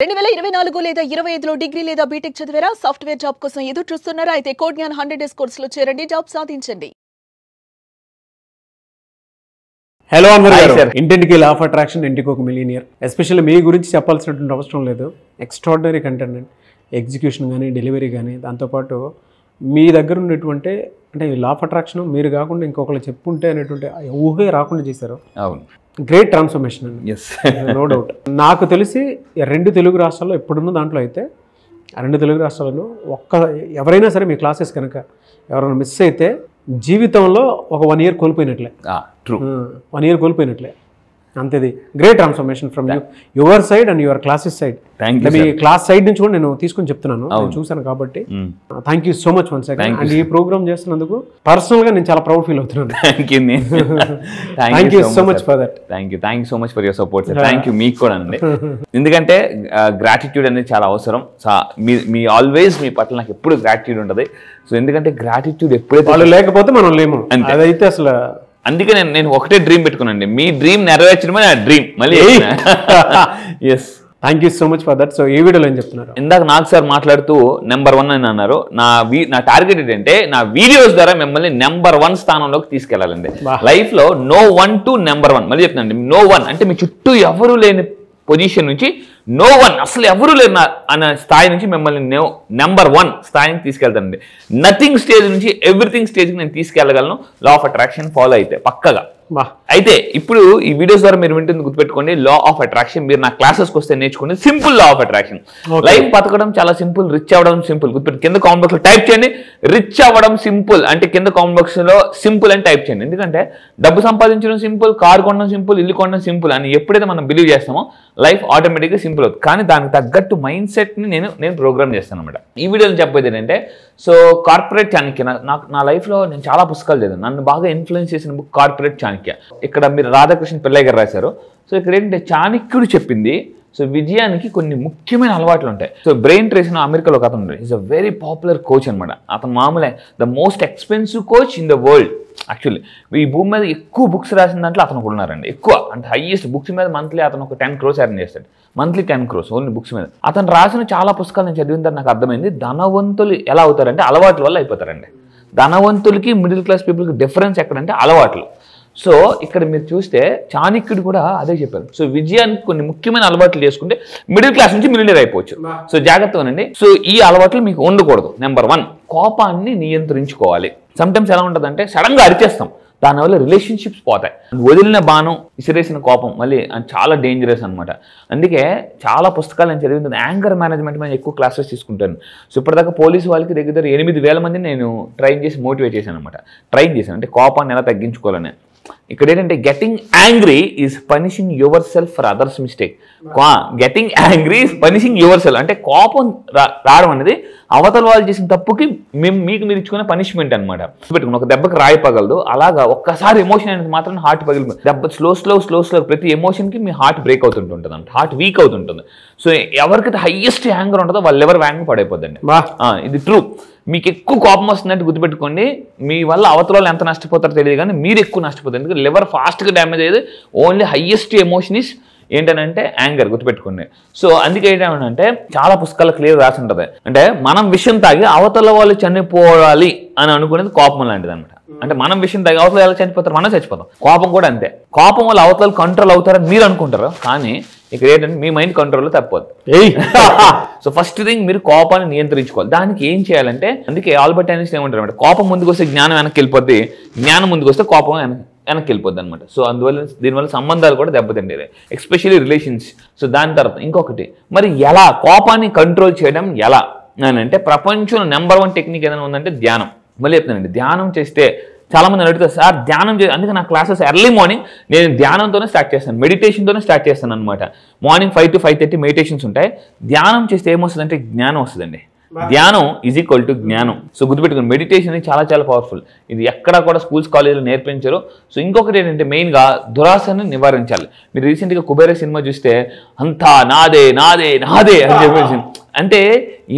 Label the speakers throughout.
Speaker 1: 2024 లేదా 25లో డిగ్రీ లేదా బీటెక్ చదివారా? సాఫ్ట్వేర్ జాబ్ కోసం ఎదురు చూస్తున్నారా? అయితే కోడ్ జ్ఞాన్ 100 డేస్ కోర్సులో చేరండి, జాబ్ సాధించండి.
Speaker 2: హలో అన్వర్ గారు, ఇంటింటికి లా ఆఫ్ అట్రాక్షన్, ఇంటికి ఒక మిలియనియర్. ఎస్పెషల్లీ మీ గురించి చెప్పాల్సినటువంటి అవసరం లేదు. ఎక్స్ట్రాడినరీ కంటెంట్ అండి. ఎగ్జిక్యూషన్ కానీ, డెలివరీ కానీ, దాంతోపాటు మీ దగ్గర ఉన్నటువంటి అంటే లా ఆఫ్ అట్రాక్షన్ మీరు కాకుండా ఇంకొకరు చెప్పుంటే అనేటువంటి ఊహే రాకుండా చేశారు.
Speaker 3: అవును,
Speaker 2: గ్రేట్ ట్రాన్స్ఫర్మేషన్ అండి.
Speaker 3: Yes,
Speaker 2: no doubt. నాకు తెలిసి 2 తెలుగు రాష్ట్రాల్లో ఎప్పుడున్న దాంట్లో అయితే 2 తెలుగు రాష్ట్రాలను ఎవరైనా సరే మీ క్లాసెస్ కనుక ఎవరైనా మిస్ అయితే జీవితంలో ఒక 1 year కోల్పోయినట్లే.
Speaker 3: ట్రూ,
Speaker 2: 1 year కోల్పోయినట్లే. అంతేది great transformation from your side and your classes side. మీ క్లాస్ సైడ్ నుంచి కూడా నేను తీసుకొని చెప్తున్నాను, నేను చూశాను కాబట్టి. Thank you so much once again. And ఈ ప్రోగ్రామ్ చేస్తున్నందుకు పర్సనల్ గా నేను చాలా ప్రౌడ్ ఫీల్ అవుతున్నాను. Thank you so much for that.
Speaker 3: Thank you so much for your support sir. Thank you మీకు కూడా అండి. ఎందుకంటే గ్రాటిట్యూడ్ అనేది చాలా అవసరం. మీ ఆల్వేస్ మీ పట్ల నాకు ఎప్పుడు గ్రాటిట్యూడ్ ఉంటుంది. సో ఎందుకంటే గ్రాటిట్యూడ్ ఎప్పుడైతే
Speaker 2: వాళ్ళు లేకపోతే మనం లేము, అదైతే అసలు.
Speaker 3: అందుకే నేను ఒకటే డ్రీమ్ పెట్టుకున్నాండి, మీ డ్రీమ్ నెరవేర్చడమే నా డ్రీమ్. మళ్ళీ yes,
Speaker 2: thank you so much for that. So ఈ వీడియోలో ఏం చెప్తున్నారు?
Speaker 3: ఇందాక నాకు సార్ మాట్లాడుతూ నెంబర్ 1 అని అన్నారు. నా టార్గెట్ ఏంటంటే నా వీడియోస్ ద్వారా మిమ్మల్ని నెంబర్ 1 స్థానంలోకి తీసుకెళ్లాలండి. లైఫ్ లో No. 1 to number 1. మళ్ళీ చెప్తానండి, No. 1 అంటే మీ చుట్టూ ఎవరు లేని పొజిషన్ నుంచి No. 1 అసలు ఎవరు లేరు అన్న స్థాయి నుంచి మిమ్మల్ని నెంబర్ 1 స్థాయికి తీసుకెళ్తానండి. నథింగ్ స్టేజ్ నుంచి ఎవ్రీథింగ్ స్టేజ్కి నేను తీసుకెళ్ళగలను లా ఆఫ్ అట్రాక్షన్ ఫాలో అయితే పక్కగా. అయితే ఇప్పుడు ఈ వీడియోస్ ద్వారా మీరు వింటుంది గుర్తుపెట్టుకోండి, లా ఆఫ్ అట్రాక్షన్ మీరు నా క్లాసెస్కి వస్తే నేర్చుకోండి. Simple law of attraction. Life బతకడం చాలా సింపుల్, రిచ్ అవ్వడం సింపుల్. గుర్తుపెట్టి కింద కామెంట్ బాక్స్ లో టైప్ చేయండి, రిచ్ అవ్వడం సింపుల్ అంటే కింద కామెంట్ బాక్స్ లో సింపుల్ అని టైప్ చేయండి. ఎందుకంటే డబ్బు సంపాదించడం సింపుల్, కారు కొనడం సింపుల్, ఇల్లు కొనడం సింపుల్ అని ఎప్పుడైతే మనం బిలీవ్ చేస్తామో లైఫ్ ఆటోమేటిక్గా సింపుల్ అవుతుంది. కానీ దానికి తగ్గట్టు మైండ్ సెట్ ని నేను ప్రోగ్రామ్ చేస్తాను అనమాట. ఈ వీడియోలో చెప్పేది ఏంటంటే, సో కార్పొరేట్ చాణక్య, నా లైఫ్లో నేను చాలా పుస్తకాలు చదివాను. నన్ను బాగా ఇన్ఫ్లుయెన్స్ చేసిన బుక్ కార్పొరేట్ చాణక్య. ఇక్కడ మీరు రాధాకృష్ణ పిల్లయ్య గారు రాశారు. సో ఇక్కడ ఏంటంటే చాణక్యుడు చెప్పింది, సో విజయానికి కొన్ని ముఖ్యమైన అలవాట్లు ఉంటాయి. సో బ్రెయిన్ ట్రేస్ అమెరికాలో ఒక అతను is a very popular coach అనమాట. అతను మామూలే the most expensive coach in the world. Actually ఈ భూమి మీద ఎక్కువ బుక్స్ రాసిన దాంట్లో అతను కూడా ఉన్నారండి. ఎక్కువ అంటే హైయెస్ట్ బుక్స్ మీద మంత్లీ అతను ఒక 10 crores ఎర్న్ చేస్తాడు. మంత్లీ 10 crores ఓన్లీ బుక్స్ మీద. అతను రాసిన చాలా పుస్తకాలు నేను చదివిన తర్వాత నాకు అర్థమైంది, ధనవంతులు ఎలా అవుతారంటే అలవాట్ల వల్ల అయిపోతారండి. ధనవంతులకి మిడిల్ క్లాస్ పీపుల్కి డిఫరెన్స్ ఎక్కడంటే అలవాట్లు. సో ఇక్కడ మీరు చూస్తే చాణక్యుడు కూడా అదే చెప్పారు. సో విజయానికి కొన్ని ముఖ్యమైన అలవాట్లు చేసుకుంటే మిడిల్ క్లాస్ నుంచి మిలియనర్ అయిపోవచ్చు. సో జాగ్రత్తగానండి. సో ఈ అలవాట్లు మీకు ఉండకూడదు. నెంబర్ 1, కోపాన్ని నియంత్రించుకోవాలి. సమ్టైమ్స్ ఎలా ఉంటుందంటే సడన్ గా అరిచేస్తాం, దానివల్ల రిలేషన్షిప్స్ పోతాయి. వదిలిన బాణం విసిరేసిన కోపం మళ్ళీ చాలా డేంజరస్ అనమాట. అందుకే చాలా పుస్తకాలు నేను చదివింది యాంగర్ మేనేజ్మెంట్ మీద ఎక్కువ క్లాసెస్ తీసుకుంటాను. సో ఇప్పటిదాకా పోలీసు వాళ్ళకి దగ్గర 8,000 మందిని నేను ట్రైన్ చేసి మోటివేట్ చేశాను అనమాట. ట్రైన్ చేశాను అంటే కోపాన్ని ఎలా తగ్గించుకోవాలని. ఇక్కడ ఏంటంటే getting angry is punishing your self for others mistake. Getting angry is punishing your self అంటే కోపం రావడం అనేది అవతల వాళ్ళు చేసిన తప్పుకి మీకు మీరు ఇచ్చుకునే పనిష్మెంట్ అనమాట. పెట్టుకుని ఒక దెబ్బకి రాయి పగలదు, అలాగా ఒక్కసారి ఎమోషన్ అనేది మాత్రం హార్ట్ పగిలి దెబ్బ స్లో ప్రతి ఎమోషన్కి మీ హార్ట్ బ్రేక్ అవుతుంటుంది అంటే హార్ట్ వీక్ అవుతుంటుంది. సో ఎవరికైతే హైయెస్ట్ యాంగర్ ఉంటుందో వాళ్ళు ఎవరు వ్యాంగ్ పడైపోద్దండి. ఇది ట్రూ. మీకు ఎక్కువ కోపం వస్తుందంటే గుర్తుపెట్టుకోండి, మీ వల్ల అవతల వాళ్ళు ఎంత నష్టపోతారో తెలియదు కానీ మీరు ఎక్కువ నష్టపోతారు. ఎందుకంటే లివర్ ఫాస్ట్గా డ్యామేజ్ అయ్యేది. ఓన్లీ హైయెస్ట్ ఎమోషన్ ఇస్ ఏంటనంటే యాంగర్. గుర్తుపెట్టుకోండి. సో అందుకే ఏంటంటే చాలా పుస్తకాలు క్లియర్ రాసి ఉంటుంది, అంటే మనం విషయం తాగి అవతల వాళ్ళు చనిపోవాలి అని అనుకునేది కోపం లాంటిది అనమాట. అంటే మనం విషయం తాగి అవతల ఎలా చనిపోతారు, మనం చచ్చిపోతాం. కోపం కూడా అంతే. కోపం వల్ల అవతల కంట్రోల్ అవుతారని మీరు అనుకుంటారు, కానీ ఇక్కడ ఏంటంటే మీ మైండ్ కంట్రోల్లో తప్పిపోద్ది. సో ఫస్ట్ థింగ్ మీరు కోపాన్ని నియంత్రించుకోవాలి. దానికి ఏం చేయాలంటే, అందుకే ఆల్బర్ట్ ఐన్స్టీన్ ఏమంటారు అంటే కోపం ముందుకు వస్తే జ్ఞానం వెనక్కి వెళ్ళిపోద్ది, జ్ఞానం ముందుకు వస్తే కోపం వెనక్కి వెళ్ళిపోద్ది అనమాట. సో దీనివల్ల సంబంధాలు కూడా దెబ్బతింటాయి, ఎస్పెషల్లీ రిలేషన్స్. సో దాని తర్వాత ఇంకొకటి, మరి ఎలా కోపాన్ని కంట్రోల్ చేయడం ఎలా అని అంటే ప్రపంచంలో నెంబర్ 1 టెక్నిక్ ఏదైనా ఉందంటే ధ్యానం. మళ్ళీ చెప్తానండి, ధ్యానం చేస్తే చాలా మంది అడుగుతారు, సార్ ధ్యానం అందుకే నా క్లాసెస్ ఎర్లీ మార్నింగ్ నేను ధ్యానంతోనే స్టార్ట్ చేస్తాను, మెడిటేషన్తోనే స్టార్ట్ చేస్తాను అనమాట. మార్నింగ్ 5 to 5:30 మెడిటేషన్స్ ఉంటాయి. ధ్యానం చేస్తే ఏమొస్తుందంటే జ్ఞానం వస్తుందండి. ధ్యానం ఈజ్ ఈక్వల్ టు జ్ఞానం. సో గుర్తుపెట్టుకుని మెడిటేషన్ చాలా చాలా పవర్ఫుల్. ఇది ఎక్కడ కూడా స్కూల్స్ కాలేజీలో నేర్పించారు. సో ఇంకొకటి ఏంటంటే మెయిన్గా దురాశను నివారించాలి. మీరు రీసెంట్గా కుబేర సినిమా చూస్తే అంతా నాదే నాదే నాదే అని చెప్పేసి, అంటే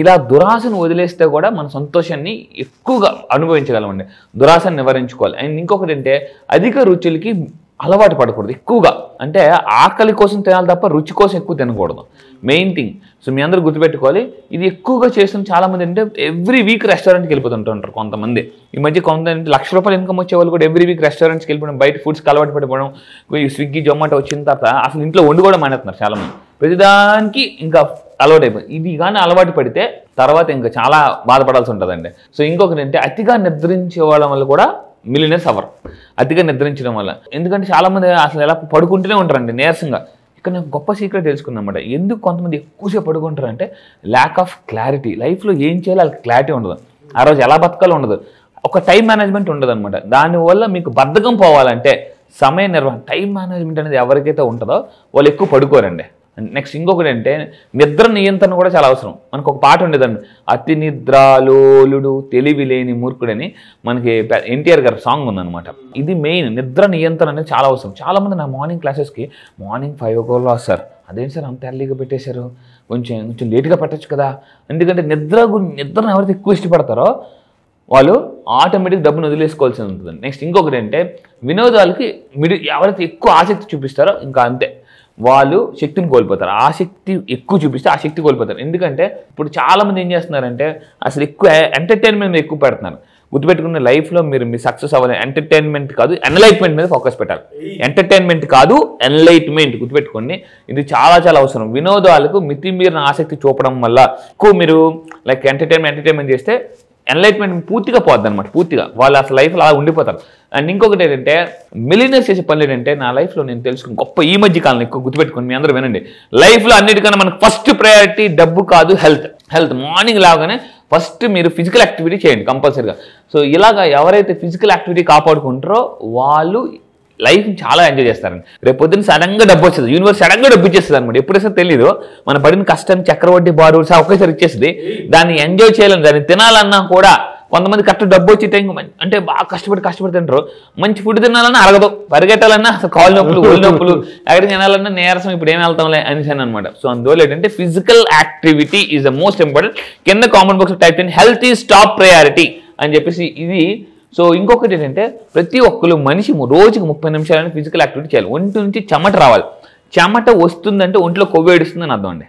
Speaker 3: ఇలా దురాశను వదిలేస్తే కూడా మన సంతోషాన్ని ఎక్కువగా అనుభవించగలమండి. దురాశను నివారించుకోవాలి. అండ్ ఇంకొకటి అంటే అధిక రుచులకి అలవాటు పడకూడదు ఎక్కువగా. అంటే ఆకలి కోసం తినాలి తప్ప రుచి కోసం ఎక్కువ తినకూడదు. Main thing. సో మీ అందరూ గుర్తుపెట్టుకోవాలి, ఇది ఎక్కువగా చేస్తున్న చాలా మంది అంటే ఎవ్రీ వీక్ రెస్టారెంట్కి వెళ్ళిపోతుంటారు కొంతమంది. ఈ మధ్య కొంతమంది ₹1,00,000 ఇన్కమ్ వచ్చే వాళ్ళు కూడా ఎవ్రీ వీక్ రెస్టారెంట్స్కి వెళ్ళిపోవడం, బయట ఫుడ్స్కి అలవాటు పడిపోవడం, స్విగ్గీ జొమాటో వచ్చిన తర్వాత అసలు ఇంట్లో వండు కూడా మానేస్తున్నారు చాలామంది. ప్రతిదానికి ఇంకా అలవాటు అయిపోయింది. ఇది కానీ అలవాటు పడితే తర్వాత ఇంకా చాలా బాధపడాల్సి ఉంటుందండి. సో ఇంకొకటి అంటే అతిగా నిద్రించేవాళ్ళ వల్ల కూడా మిలియనర్స్ అవ్వరు, అతిగా నిద్రించడం వల్ల. ఎందుకంటే చాలామంది అసలు ఎలా పడుకుంటూనే ఉంటారండి నీరసంగా. ఇక్కడ నాకు గొప్ప సీక్రెట్ తెలుసుకున్నమాట. ఎందుకు కొంతమంది ఎక్కువసేపు పడుకుంటారు అంటే ల్యాక్ ఆఫ్ క్లారిటీ. లైఫ్లో ఏం చేయాలో వాళ్ళకి క్లారిటీ ఉండదు, ఆ రోజు ఎలా బతకాలో ఉండదు, ఒక టైం మేనేజ్మెంట్ ఉండదు అనమాట. దానివల్ల మీకు బద్ధకం పోవాలంటే సమయ నిర్వహణ, టైం మేనేజ్మెంట్ అనేది ఎవరికైతే ఉంటుందో వాళ్ళు ఎక్కువ పడుకోరండి. నెక్స్ట్ ఇంకొకటి అంటే నిద్ర నియంత్రణ కూడా చాలా అవసరం. మనకు ఒక పాట ఉండేదండి, అతి నిద్రాలోలుడు తెలివి లేని మూర్ఖుడని, మనకి ఎన్టీఆర్ గారి సాంగ్ ఉందన్నమాట. ఇది మెయిన్, నిద్ర నియంత్రణ అనేది చాలా అవసరం. చాలామంది నా మార్నింగ్ క్లాసెస్కి మార్నింగ్ 5 o'clock సార్, అదేంటి సార్ అంత ఎర్లీగా పెట్టేశారు, కొంచెం లేట్గా పెట్టచ్చు కదా. ఎందుకంటే నిద్రను ఎవరైతే ఎక్కువ ఇష్టపడతారో వాళ్ళు ఆటోమేటిక్ డబ్బును వదిలేసుకోవాల్సి ఉంటుంది. నెక్స్ట్ ఇంకొకటి అంటే వినోదాలకి ఎవరైతే ఎక్కువ ఆసక్తి చూపిస్తారో ఇంకా అంతే, వాళ్ళు శక్తిని కోల్పోతారు. ఆసక్తి ఎక్కువ చూపిస్తే ఆ శక్తి కోల్పోతారు. ఎందుకంటే ఇప్పుడు చాలామంది ఏం చేస్తున్నారంటే అసలు ఎక్కువ ఎంటర్టైన్మెంట్ మీద ఎక్కువ పెడుతున్నారు. గుర్తుపెట్టుకున్న లైఫ్లో మీరు సక్సెస్ అవ్వాలి, ఎంటర్టైన్మెంట్ కాదు ఎన్లైట్మెంట్ మీద ఫోకస్ పెట్టాలి. ఎంటర్టైన్మెంట్ కాదు ఎన్లైట్మెంట్, గుర్తుపెట్టుకోండి. ఇది చాలా చాలా అవసరం. వినోదాలకు మితిమీరిన ఆసక్తి చూపడం వల్ల ఎక్కువ మీరు లైక్ ఎంటర్టైన్మెంట్ చేస్తే ఎన్లైట్మెంట్ పూర్తిగా పోద్ది అనమాట. పూర్తిగా వాళ్ళు అసలు లైఫ్లో అలా ఉండిపోతారు. అండ్ ఇంకొకటి ఏంటంటే మిలియనర్స్ చేసే పనులు ఏంటంటే నా లైఫ్లో నేను తెలుసుకుని గొప్ప ఈ మధ్య కాలం ఎక్కువ గుర్తుపెట్టుకుని మీ అందరూ వినండి. లైఫ్లో అన్నిటికన్నా మనకు ఫస్ట్ ప్రయారిటీ డబ్బు కాదు, హెల్త్. మార్నింగ్ లాగానే ఫస్ట్ మీరు ఫిజికల్ యాక్టివిటీ చేయండి కంపల్సరీగా. సో ఇలాగా ఎవరైతే ఫిజికల్ యాక్టివిటీ కాపాడుకుంటారో వాళ్ళు లైఫ్ చాలా ఎంజాయ్ చేస్తారండి. రేపు పొద్దున్న సడన్గా డబ్బు వచ్చేది, యూనివర్స్ సడన్గా డబ్బు ఇచ్చేస్తుంది అనమాట. ఎప్పుడైతే తెలియదు, మన పడిన కష్టాన్ని చక్రవడ్డీ బారువులు ఒకేసారి ఇచ్చేస్తుంది. దాన్ని ఎంజాయ్ చేయాలని, దాన్ని తినాలన్నా కూడా కొంతమంది కరెక్ట్ డబ్బు వచ్చే టైం అంటే బాగా కష్టపడి తింటారు. మంచి ఫుడ్ తినాలన్నా అరగదు, పరిగెట్టాలన్నా అసలు కాళ్ళు నొప్పులు, ఒళ్ళు నొప్పులు, ఎక్కడికి తినాలన్నా నీరసం, ఇప్పుడు ఏం వెళ్తాంలే అనేసాను అనమాట. సో అందువల్ల ఏంటంటే physical activity is the most important. కింద కామెంట్ బాక్స్ టైప్ చేయండి హెల్త్ ఈజ్ టాప్ ప్రయారిటీ అని చెప్పేసి. ఇది సో ఇంకొకటి ఏంటంటే ప్రతి ఒక్కరు మనిషి రోజుకి 30 నిమిషాలని ఫిజికల్ యాక్టివిటీ చేయాలి. ఒంటి నుంచి చెమట రావాలి. చెమట వస్తుందంటే ఒంట్లో కొవ్వు ఏడుస్తుందని అర్థం అండి.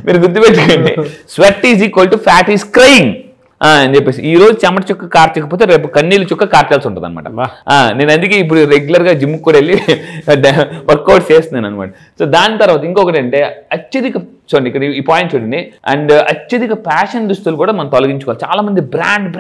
Speaker 3: మీరు గుర్తుపెట్టుకోండి, sweat is equal to fat is crying అని చెప్పేసి. ఈ రోజు చెమట చుక్క కార్చకపోతే రేపు కన్నీళ్ళు చుక్క కార్చాల్సి ఉంటుంది అనమాట. నేను అందుకే ఇప్పుడు రెగ్యులర్గా జిమ్కి కూడా వెళ్ళి వర్కౌట్ చేస్తున్నాను అనమాట. సో దాని తర్వాత ఇంకొకటి అంటే అత్యధిక, చూడండి ఇక్కడ ఈ పాయింట్ చూడండి, అండ్ అత్యధిక ఫ్యాషన్ దుస్తులు కూడా మనం తొలగించుకోవాలి. చాలా మంది బ్రాండ్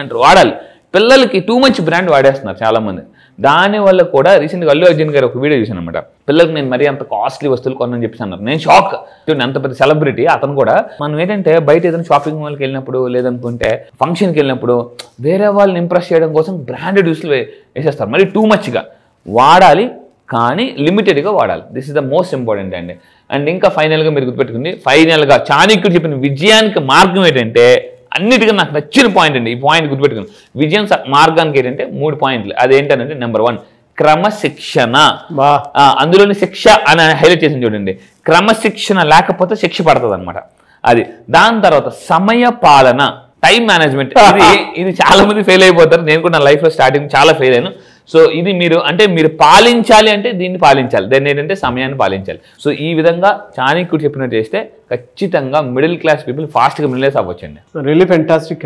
Speaker 3: అంటారు, వాడాలి. పిల్లలకి టూ మచ్ బ్రాండ్ వాడేస్తున్నారు చాలా మంది. దానివల్ల కూడా రీసెంట్గా అల్లు అర్జున్ గారు ఒక వీడియో చూశాను అనమాట. పిల్లలకి నేను మరీ అంత కాస్ట్లీ వస్తువులు కొన్నాను చెప్పేసి అన్నారు. నేను షాక్. చూడండి అంత పెద్ద సెలబ్రిటీ అతను కూడా. మనం ఏంటంటే బయట ఏదైనా షాపింగ్ మాల్కి వెళ్ళినప్పుడు, లేదనుకుంటే ఫంక్షన్కి వెళ్ళినప్పుడు వేరే వాళ్ళని ఇంప్రెస్ చేయడం కోసం బ్రాండెడ్ దుస్తులు వేసేస్తారు. మరి టూ మచ్గా వాడాలి, కానీ లిమిటెడ్గా వాడాలి. This is the most important అండి. అండ్ ఇంకా ఫైనల్గా మీరు గుర్తుపెట్టుకుంది, ఫైనల్గా చాణక్యుడు చెప్పిన విజయానికి మార్గం ఏంటంటే, అన్నిటికీ నాకు నచ్చిన పాయింట్ అండి. ఈ పాయింట్ గుర్తుపెట్టుకుని, విజయం మార్గానికి ఏంటంటే 3 పాయింట్లు. అదేంటంటే నెంబర్ 1 క్రమశిక్షణ. అందులోని శిక్ష అని హైలైట్ చేసింది చూడండి. క్రమశిక్షణ లేకపోతే శిక్ష పడుతుంది అనమాట అది. దాని తర్వాత సమయ పాలన, టైం మేనేజ్మెంట్. ఇది చాలా మంది ఫెయిల్ అయిపోతారు. నేను కూడా నా లైఫ్లో స్టార్టింగ్ చాలా ఫెయిల్ అయ్యాను. సో ఇది మీరు పాలించాలి అంటే దీన్ని పాలించాలి. దాన్ని ఏంటంటే సమయాన్ని పాలించాలి. సో ఈ విధంగా చాణక్యుడు చెప్పినట్టు చేస్తే ఖచ్చితంగా మిడిల్ క్లాస్ పీపుల్ ఫాస్ట్గా మిడిల్ క్లాస్ అవ్వచ్చండి.
Speaker 2: Really fantastic.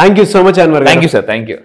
Speaker 2: Thank you so much Anwar.
Speaker 3: Thank you sir, thank you.